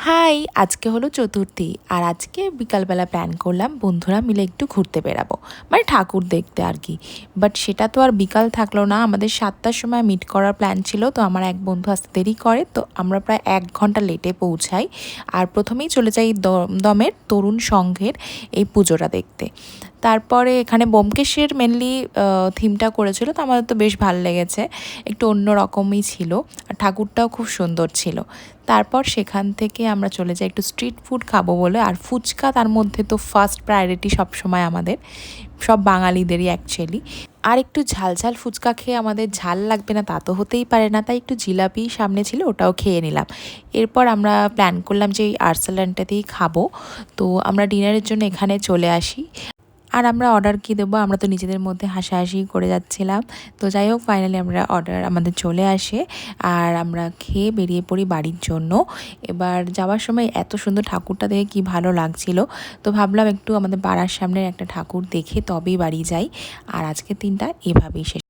High, আজকে হলো চতুর্থী আর আজকে বিকালবেলা প্ল্যান করলাম বন্ধুরা মিলে একটু ঘুরতে বেরাবো, মানে ঠাকুর দেখতে আর কি। বাট সেটা তো আর বিকাল থাকলো না, আমাদের 7টার সময় মিট করার প্ল্যান ছিল। তো আমার এক বন্ধু আসতে দেরি করে, তো আমরা প্রায় 1 ঘন্টা লেটে পৌঁছাই। আর প্রথমেই চলে যাই দমদমের তরুণ সংঘের এই পুজোটা দেখতে। তারপরে এখানে ব্যোমকেশের মেনলি থিমটা করেছিল, তো আমাদের তো বেশ ভালো লেগেছে, একটু অন্য রকমই ছিল আর ঠাকুরটাও খুব সুন্দর ছিল। তারপর সেখান থেকে আমরা চলে যাই একটু স্ট্রিট ফুড খাবো বলে, আর ফুচকা তার মধ্যে তো ফার্স্ট প্রায়োরিটি সবসময় আমাদের, সব বাঙালিদেরই অ্যাকচুয়ালি। আর একটু ঝাল ঝাল ফুচকা খেয়ে আমাদের ঝাল লাগবে না তা তো হতেই পারে না, তাই একটু জিলাপি সামনে ছিল ওটাও খেয়ে নিলাম। এরপর আমরা প্ল্যান করলাম যে এই আর্সেলানটাতেই খাবো। তো আমরা ডিনারের জন্য এখানে চলে আসি। আর আমরা অর্ডার কী দেবো, আমরা তো নিজেদের মধ্যে হাসাহাসি করে যাচ্ছিলাম। তো যাই হোক, ফাইনালি আমরা অর্ডার আমাদের চলে আসে আর আমরা খেয়ে বেরিয়ে পড়ি বাড়ির জন্য। এবার যাওয়ার সময় এত সুন্দর ঠাকুরটা দেখে কি ভালো লাগছিল, তো ভাবলাম একটু আমাদের পাড়ার সামনের একটা ঠাকুর দেখে তবেই বাড়ি যাই। আর আজকের দিনটা এভাবেই শেষ।